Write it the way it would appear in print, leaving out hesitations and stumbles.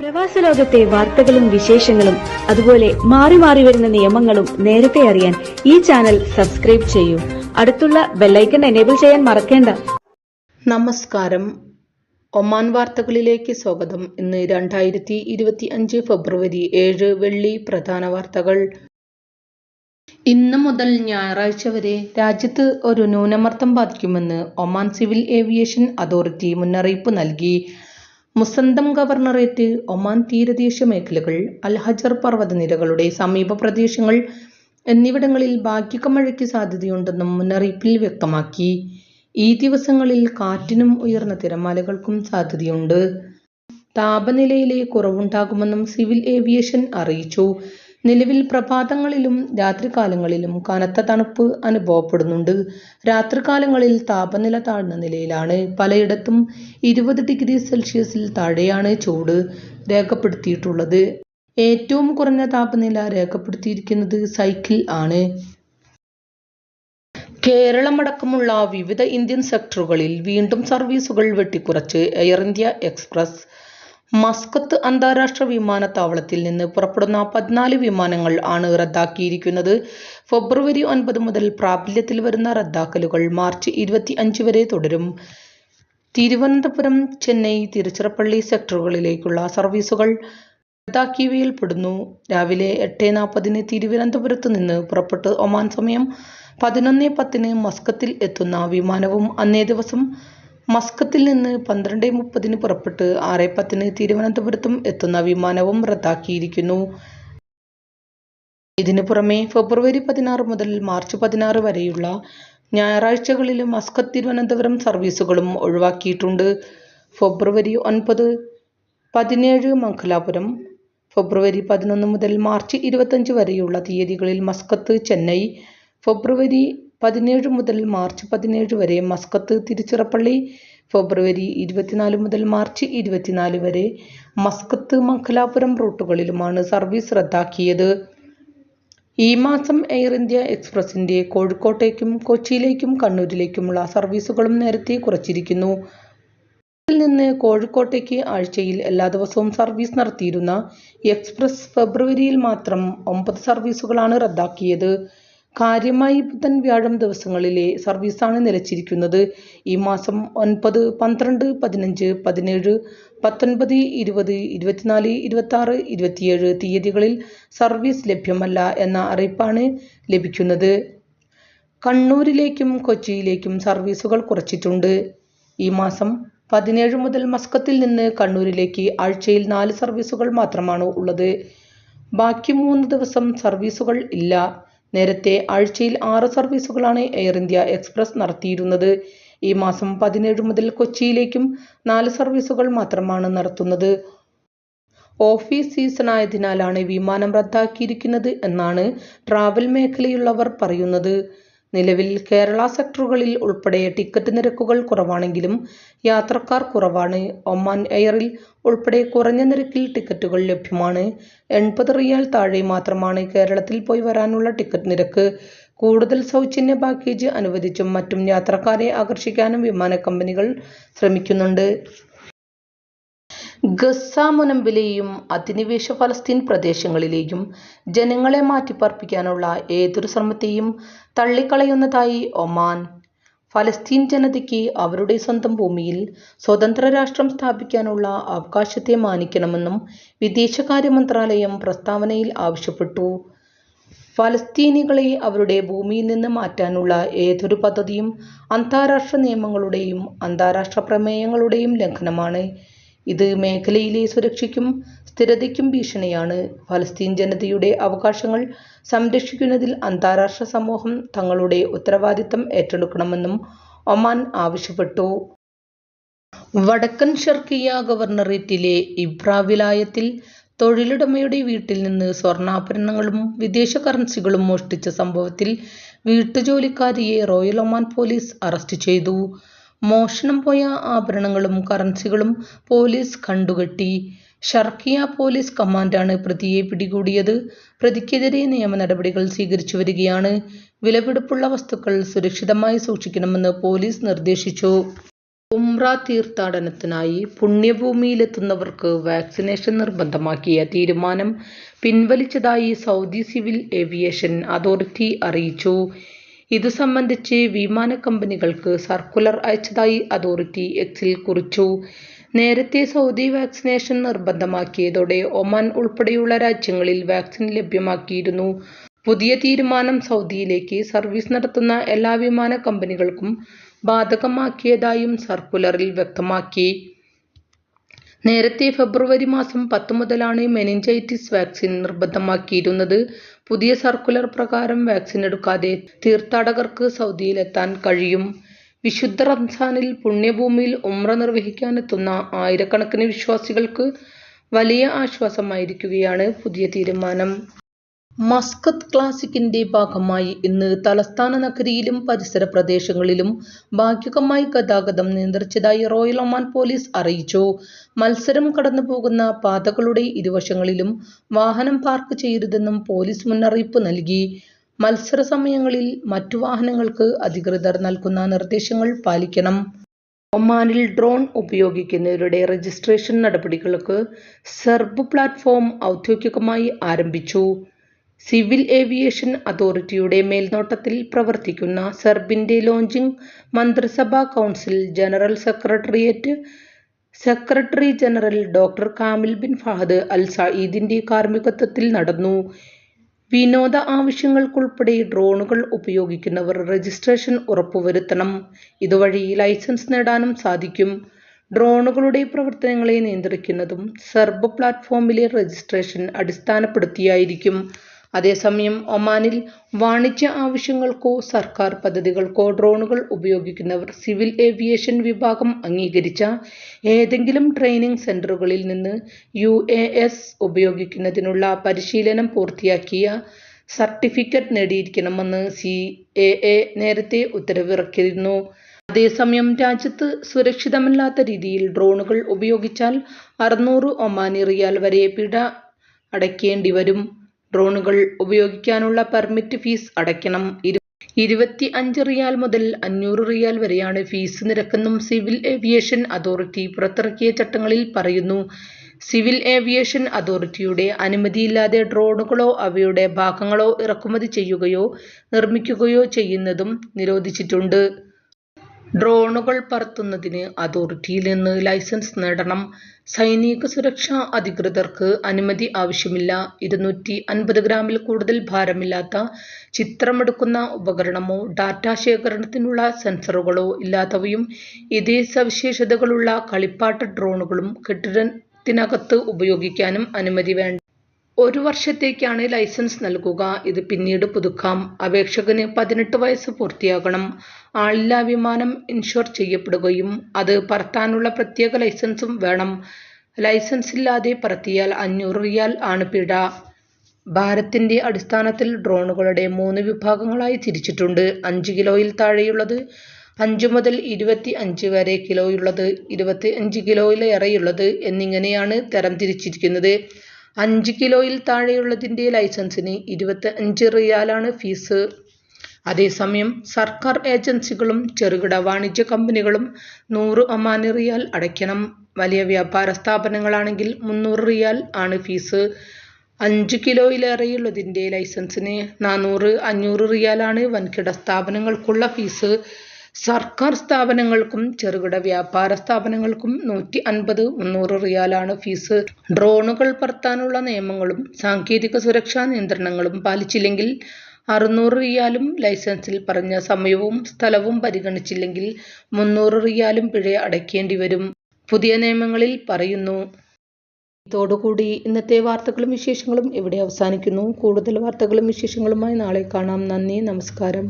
പ്രവാസ ലോകത്തെ വാർത്തകളും വിശേഷങ്ങളും അതുപോലെ മാറി മാറി വരുന്ന നിയമങ്ങളും നേരത്തെ അറിയാൻ ഈ ചാനൽ സബ്സ്ക്രൈബ് ചെയ്യൂ. അടുത്തുള്ള ബെല്ലൈക്കൺ എനേബിൾ ചെയ്യാൻ മറക്കേണ്ട. നമസ്കാരം. ഒമാൻ വാർത്തകളിലേക്ക് സ്വാഗതം. ഇന്ന് 2025 ഫെബ്രുവരി 7 വെള്ളി. പ്രധാന വാർത്തകൾ. ഇന്ന് മുതൽ ഞായറാഴ്ച വരെ രാജ്യത്ത് ഒരു ന്യൂനമർദ്ദം ബാധിക്കുമെന്ന് ഒമാൻ സിവിൽ ഏവിയേഷൻ അതോറിറ്റി മുന്നറിയിപ്പ് നൽകി. മുസന്തം ഗവർണറേറ്റ്, ഒമാൻ തീരദേശ മേഖലകൾ, അൽഹജർ പർവ്വതനിരകളുടെ സമീപ പ്രദേശങ്ങൾ എന്നിവിടങ്ങളിൽ ഭാഗിക മഴയ്ക്ക് സാധ്യതയുണ്ടെന്നും മുന്നറിയിപ്പിൽ വ്യക്തമാക്കി. ഈ ദിവസങ്ങളിൽ കാറ്റിനും ഉയർന്ന തിരമാലകൾക്കും സാധ്യതയുണ്ട്. താപനിലയിലെ കുറവുണ്ടാകുമെന്നും സിവിൽ ഏവിയേഷൻ അറിയിച്ചു. നിലവിൽ പ്രഭാതങ്ങളിലും രാത്രികാലങ്ങളിലും കനത്ത തണുപ്പ് അനുഭവപ്പെടുന്നുണ്ട്. രാത്രികാലങ്ങളിൽ താപനില താഴ്ന്ന നിലയിലാണ്. പലയിടത്തും 20 ഡിഗ്രി സെൽഷ്യസിൽ താഴെയാണ് ചൂട് രേഖപ്പെടുത്തിയിട്ടുള്ളത്. ഏറ്റവും കുറഞ്ഞ താപനില രേഖപ്പെടുത്തിയിരിക്കുന്നത് സൈക്കിൾ ആണ്. കേരളമടക്കമുള്ള വിവിധ ഇന്ത്യൻ സെക്ടറുകളിൽ വീണ്ടും സർവീസുകൾ വെട്ടിക്കുറച്ച് എയർ ഇന്ത്യ എക്സ്പ്രസ്. മസ്കത്ത് അന്താരാഷ്ട്ര വിമാനത്താവളത്തിൽ നിന്ന് പുറപ്പെടുന്ന 14 വിമാനങ്ങൾ ആണ് റദ്ദാക്കിയിരിക്കുന്നത്. ഫെബ്രുവരി 9 മുതൽ പ്രാബല്യത്തിൽ വരുന്ന റദ്ദാക്കലുകൾ മാർച്ച് 25 വരെ തുടരും. തിരുവനന്തപുരം, ചെന്നൈ, തിരുച്ചിറപ്പള്ളി സെക്ടറുകളിലേക്കുള്ള സർവീസുകൾ റദ്ദാക്കിയവയിൽ പെടുന്നു. രാവിലെ 8:40 തിരുവനന്തപുരത്ത് നിന്ന് പുറപ്പെട്ട് ഒമാൻ സമയം 11:10 മസ്കത്തിൽ എത്തുന്ന വിമാനവും അന്നേ ദിവസം മസ്കത്തിൽ നിന്ന് 12:30 പുറപ്പെട്ട് 6:10 തിരുവനന്തപുരത്തും എത്തുന്ന വിമാനവും റദ്ദാക്കിയിരിക്കുന്നു. ഇതിനു പുറമെ ഫെബ്രുവരി 16 മുതൽ മാർച്ച് 16 വരെയുള്ള ഞായറാഴ്ചകളിൽ മസ്കത്ത് തിരുവനന്തപുരം സർവീസുകളും ഒഴിവാക്കിയിട്ടുണ്ട്. ഫെബ്രുവരി 9, 17 മംഗലാപുരം, ഫെബ്രുവരി 11 മുതൽ മാർച്ച് 25 വരെയുള്ള തീയതികളിൽ മസ്കത്ത്, ചെന്നൈ, ഫെബ്രുവരി 17 മുതൽ മാർച്ച് 17 വരെ മസ്കത്ത്, തിരുച്ചിറപ്പള്ളി, ഫെബ്രുവരി 24 മുതൽ മാർച്ച് 24 വരെ മസ്കത്ത്, മംഗലാപുരം റൂട്ടുകളിലുമാണ് സർവീസ് റദ്ദാക്കിയത്. ഈ മാസം എയർ ഇന്ത്യ എക്സ്പ്രസിന്റെ കോഴിക്കോട്ടേക്കും കൊച്ചിയിലേക്കും കണ്ണൂരിലേക്കുമുള്ള സർവീസുകളും നേരത്തെ കുറച്ചിരിക്കുന്നു. ിൽ നിന്ന് കോഴിക്കോട്ടേക്ക് ആഴ്ചയിൽ എല്ലാ ദിവസവും സർവീസ് നടത്തിയിരുന്ന എക്സ്പ്രസ് ഫെബ്രുവരിയിൽ മാത്രം 9 സർവീസുകളാണ് റദ്ദാക്കിയത്. കാര്യമായി ബുധൻ, വ്യാഴം ദിവസങ്ങളിലെ സർവീസാണ് നിലച്ചിരിക്കുന്നത്. ഈ മാസം 9, 12, 15, 17, 19, 20, 24, 26, 27 തീയതികളിൽ സർവീസ് ലഭ്യമല്ല എന്ന അറിയിപ്പാണ് ലഭിക്കുന്നത്. കണ്ണൂരിലേക്കും കൊച്ചിയിലേക്കും സർവീസുകൾ കുറച്ചിട്ടുണ്ട്. ഈ മാസം 17 മുതൽ മസ്കത്തിൽ നിന്ന് കണ്ണൂരിലേക്ക് ആഴ്ചയിൽ 4 സർവീസുകൾ മാത്രമാണ് ഉള്ളത്. ബാക്കി 3 ദിവസം സർവീസുകൾ ഇല്ല. നേരത്തെ ആഴ്ചയിൽ 6 സർവീസുകളാണ് എയർ ഇന്ത്യ എക്സ്പ്രസ് നടത്തിയിരുന്നത്. ഈ മാസം 17 മുതൽ കൊച്ചിയിലേക്കും 4 സർവീസുകൾ മാത്രമാണ് നടത്തുന്നത്. ഓഫീസ് സീസണായതിനാലാണ് വിമാനം റദ്ദാക്കിയിരിക്കുന്നത് എന്നാണ് ട്രാവൽ മേഖലയുള്ളവർ പറയുന്നത്. നിലവിൽ കേരള സെക്ടറുകളിൽ ഉൾപ്പെടെ ടിക്കറ്റ് നിരക്കുകൾ കുറവാണെങ്കിലും യാത്രക്കാർ കുറവാണ്. ഒമാൻ എയറിൽ ഉൾപ്പെടെ കുറഞ്ഞ നിരക്കിൽ ടിക്കറ്റുകൾ ലഭ്യമാണ്. 80 റിയാൽ താഴെ മാത്രമാണ് കേരളത്തിൽ പോയി വരാനുള്ള ടിക്കറ്റ് നിരക്ക്. കൂടുതൽ സൗജന്യ പാക്കേജ് അനുവദിച്ചും മറ്റും യാത്രക്കാരെ ആകർഷിക്കാനും വിമാന കമ്പനികൾ ശ്രമിക്കുന്നുണ്ട്. ഗസ മുനമ്പിലെയും അധിനിവേശ ഫലസ്തീൻ പ്രദേശങ്ങളിലെയും ജനങ്ങളെ മാറ്റിപ്പാർപ്പിക്കാനുള്ള ഏതൊരു ശ്രമത്തെയും തള്ളിക്കളയുന്നതായി ഒമാൻ. ഫലസ്തീൻ ജനതയ്ക്ക് അവരുടെ സ്വന്തം ഭൂമിയിൽ സ്വതന്ത്ര രാഷ്ട്രം സ്ഥാപിക്കാനുള്ള അവകാശത്തെ മാനിക്കണമെന്നും വിദേശകാര്യ മന്ത്രാലയം പ്രസ്താവനയിൽ ആവശ്യപ്പെട്ടു. ഫലസ്തീനികളെ അവരുടെ ഭൂമിയിൽ നിന്ന് മാറ്റാനുള്ള ഏതൊരു പദ്ധതിയും അന്താരാഷ്ട്ര നിയമങ്ങളുടെയും അന്താരാഷ്ട്ര പ്രമേയങ്ങളുടെയും ലംഘനമാണ്. ഇത് മേഖലയിലെ സുരക്ഷയ്ക്കും സ്ഥിരതയ്ക്കും ഭീഷണിയാണ്. ഫലസ്തീൻ ജനതയുടെ അവകാശങ്ങൾ സംരക്ഷിക്കുന്നതിൽ അന്താരാഷ്ട്ര സമൂഹം തങ്ങളുടെ ഉത്തരവാദിത്തം ഏറ്റെടുക്കണമെന്നും ഒമാൻ ആവശ്യപ്പെട്ടു. വടക്കൻ ഷർഖിയ ഗവർണറേറ്റിലെ ഇബ്ര വിലായത്തിൽ തൊഴിലുടമയുടെ വീട്ടിൽ നിന്ന് സ്വർണ്ണാഭരണങ്ങളും വിദേശ കറൻസികളും മോഷ്ടിച്ച സംഭവത്തിൽ വീട്ടുജോലിക്കാരിയെ റോയൽ ഒമാൻ പോലീസ് അറസ്റ്റ് ചെയ്തു. മോഷണം പോയ ആഭരണങ്ങളും കറൻസികളും പോലീസ് കണ്ടുകെട്ടി. ഷർഖിയ പോലീസ് കമാൻഡാണ് പ്രതിയെ പിടികൂടിയത്. പ്രതിക്കെതിരെ നിയമ നടപടികൾ സ്വീകരിച്ചു വരികയാണ്. വിലപിടിപ്പുള്ള വസ്തുക്കൾ സുരക്ഷിതമായി സൂക്ഷിക്കണമെന്ന് പോലീസ് നിർദ്ദേശിച്ചു. ഉംറ തീർത്ഥാടനത്തിനായി പുണ്യഭൂമിയിലെത്തുന്നവർക്ക് വാക്സിനേഷൻ നിർബന്ധമാക്കിയ തീരുമാനം പിൻവലിച്ചതായി സൗദി സിവിൽ ഏവിയേഷൻ അതോറിറ്റി അറിയിച്ചു. ഇതു സംബന്ധിച്ച് വിമാന കമ്പനികൾക്ക് സർക്കുലർ അയച്ചതായി അതോറിറ്റി എക്സിൽ കുറിച്ചു. നേരത്തെ സൗദി വാക്സിനേഷൻ നിർബന്ധമാക്കിയതോടെ ഒമാൻ ഉൾപ്പെടെയുള്ള രാജ്യങ്ങളിൽ വാക്സിൻ ലഭ്യമാക്കിയിരുന്നു. പുതിയ തീരുമാനം സൗദിയിലേക്ക് സർവീസ് നടത്തുന്ന എല്ലാ വിമാന കമ്പനികൾക്കും ബാധകമാക്കിയതായും സർക്കുലറിൽ വ്യക്തമാക്കി. നേരത്തെ ഫെബ്രുവരി മാസം 10 മുതലാണ് മെനിഞ്ചൈറ്റിസ് വാക്സിൻ നിർബന്ധമാക്കിയിരുന്നത്. പുതിയ സർക്കുലർ പ്രകാരം വാക്സിൻ എടുക്കാതെ തീർത്ഥാടകർക്ക് സൗദിയിലെത്താൻ കഴിയും. വിശുദ്ധ റംസാനിൽ പുണ്യഭൂമിയിൽ ഉംറ നിർവഹിക്കാനെത്തുന്ന ആയിരക്കണക്കിന് വിശ്വാസികൾക്ക് വലിയ ആശ്വാസമായിരിക്കുകയാണ് പുതിയ തീരുമാനം. മസ്കത്ത് ക്ലാസിക്കിന്റെ ഭാഗമായി ഇന്ന് തലസ്ഥാന നഗരിയിലും പരിസര പ്രദേശങ്ങളിലും ഭാഗികമായി ഗതാഗതം നിയന്ത്രിച്ചതായി റോയൽ ഒമാൻ പോലീസ് അറിയിച്ചു. മത്സരം കടന്നുപോകുന്ന പാതകളുടെ ഇരുവശങ്ങളിലും വാഹനം പാർക്ക് ചെയ്യരുതെന്നും പോലീസ് മുന്നറിയിപ്പ് നൽകി. മത്സര സമയങ്ങളിൽ മറ്റു വാഹനങ്ങൾക്ക് അധികൃതർ നൽകുന്ന നിർദ്ദേശങ്ങൾ പാലിക്കണം. ഒമാനിൽ ഡ്രോൺ ഉപയോഗിക്കുന്നവരുടെ രജിസ്ട്രേഷൻ നടപടികൾക്ക് സെർബ് പ്ലാറ്റ്ഫോം ഔദ്യോഗികമായി ആരംഭിച്ചു. സിവിൽ ഏവിയേഷൻ അതോറിറ്റിയുടെ മേൽനോട്ടത്തിൽ പ്രവർത്തിക്കുന്ന സെർബിന്റെ ലോഞ്ചിങ് മന്ത്രിസഭാ council general secretary general doctor Kamil bin Fahad al സഈദിന്റെ കാർമ്മികത്വത്തിൽ നടന്നു. വിനോദ ആവശ്യങ്ങൾക്കുൾപ്പെടെ ഡ്രോണുകൾ ഉപയോഗിക്കുന്നവർ രജിസ്ട്രേഷൻ ഉറപ്പുവരുത്തണം. ഇതുവഴി ലൈസൻസ് നേടാനും സാധിക്കും. ഡ്രോണുകളുടെ പ്രവർത്തനങ്ങളെ നിയന്ത്രിക്കുന്നതും സെർബ് പ്ലാറ്റ്ഫോമിലെ രജിസ്ട്രേഷൻ അടിസ്ഥാനപ്പെടുത്തിയായിരിക്കും. അതേസമയം ഒമാനിൽ വാണിജ്യ ആവശ്യങ്ങൾക്കോ സർക്കാർ പദ്ധതികൾക്കോ ഡ്രോണുകൾ ഉപയോഗിക്കുന്നവർ സിവിൽ ഏവിയേഷൻ വിഭാഗം അംഗീകരിച്ച ഏതെങ്കിലും ട്രെയിനിങ് സെന്ററുകളിൽ നിന്ന് UAS ഉപയോഗിക്കുന്നതിനുള്ള പരിശീലനം പൂർത്തിയാക്കിയ സർട്ടിഫിക്കറ്റ് നേടിയിരിക്കണമെന്ന് CAA നേരത്തെ ഉത്തരവിറക്കിയിരുന്നു. അതേസമയം രാജ്യത്ത് സുരക്ഷിതമല്ലാത്ത രീതിയിൽ ഡ്രോണുകൾ ഉപയോഗിച്ചാൽ 600 ഒമാനി റിയാൽ വരെ പിഴ അടയ്ക്കേണ്ടി വരും. ഡ്രോണുകൾ ഉപയോഗിക്കാനുള്ള പെർമിറ്റ് ഫീസ് അടയ്ക്കണം. 25 റിയാൽ മുതൽ 500 റിയാൽ വരെയാണ് ഫീസ് നിരക്കെന്നും സിവിൽ ഏവിയേഷൻ അതോറിറ്റി പുറത്തിറക്കിയ ചട്ടങ്ങളിൽ പറയുന്നു. സിവിൽ ഏവിയേഷൻ അതോറിറ്റിയുടെ അനുമതിയില്ലാതെ ഡ്രോണുകളോ അവയുടെ ഭാഗങ്ങളോ ഇറക്കുമതി ചെയ്യുകയോ നിർമ്മിക്കുകയോ ചെയ്യുന്നതും നിരോധിച്ചിട്ടുണ്ട്. ഡ്രോണുകൾ പറത്തുന്നതിന് അതോറിറ്റിയിൽ നിന്ന് ലൈസൻസ് നേടണം. സൈനിക സുരക്ഷാ അധികൃതർക്ക് അനുമതി ആവശ്യമില്ല. 250 ഗ്രാമിൽ കൂടുതൽ ഭാരമില്ലാത്ത ചിത്രമെടുക്കുന്ന ഉപകരണമോ ഡാറ്റ ശേഖരണത്തിനുള്ള സെൻസറുകളോ ഇല്ലാത്തവയും ഇതേ സവിശേഷതകളുള്ള കളിപ്പാട്ട ഡ്രോണുകളും കെട്ടിടത്തിനകത്ത് ഉപയോഗിക്കാനും അനുമതി വേണ്ട. 1 വർഷത്തേക്കാണ് ലൈസൻസ് നൽകുക. ഇത് പിന്നീട് പുതുക്കാം. അപേക്ഷകന് 18 വയസ്സ് പൂർത്തിയാകണം. ആളില്ലാ വിമാനം ഇൻഷ്വർ ചെയ്യപ്പെടുകയും അത് പറത്താനുള്ള പ്രത്യേക ലൈസൻസും വേണം. ലൈസൻസ് ഇല്ലാതെ പറത്തിയാൽ 500 റിയാൽ ആണ് പിഴ. ഭാരത്തിന്റെ അടിസ്ഥാനത്തിൽ ഡ്രോണുകളുടെ 3 വിഭാഗങ്ങളായി തിരിച്ചിട്ടുണ്ട്. 5 കിലോയിൽ താഴെയുള്ളത്, 5 മുതൽ 25 വരെ കിലോയുള്ളത്, 25 കിലോയിലേറെയുള്ളത് എന്നിങ്ങനെയാണ് തരം തിരിച്ചിരിക്കുന്നത്. 5 കിലോയിൽ താഴെയുള്ളതിന്റെ ലൈസൻസിന് 25 റിയാലാണ് ഫീസ്. അതേസമയം സർക്കാർ ഏജൻസികളും ചെറുകിട വാണിജ്യ കമ്പനികളും 100 ഒമാനി റിയാൽ അടയ്ക്കണം. വലിയ വ്യാപാര സ്ഥാപനങ്ങളാണെങ്കിൽ 300 റിയാൽ ആണ് ഫീസ്. 5 കിലോയിലേറെയുള്ളതിന്റെ ലൈസൻസിന് 400-500 റിയാലാണ് വൻകിട സ്ഥാപനങ്ങൾക്കുള്ള ഫീസ്. സർക്കാർ സ്ഥാപനങ്ങൾക്കും ചെറുകിട വ്യാപാര സ്ഥാപനങ്ങൾക്കും 150-300 റിയാലാണ് ഫീസ്. ഡ്രോണുകൾ പറത്താനുള്ള നിയമങ്ങളും സാങ്കേതിക സുരക്ഷാ നിയന്ത്രണങ്ങളും പാലിച്ചില്ലെങ്കിൽ 600 റിയാലും ലൈസൻസിൽ പറഞ്ഞ സമയവും സ്ഥലവും പരിഗണിച്ചില്ലെങ്കിൽ 300 റിയാലും പിഴ അടയ്ക്കേണ്ടി വരും. പുതിയ നിയമങ്ങളിൽ പറയുന്നു. ഇതോടുകൂടി ഇന്നത്തെ വാർത്തകളും വിശേഷങ്ങളും ഇവിടെ അവസാനിക്കുന്നു. കൂടുതൽ വാർത്തകളും വിശേഷങ്ങളുമായി നാളെ കാണാം. നന്ദി, നമസ്കാരം.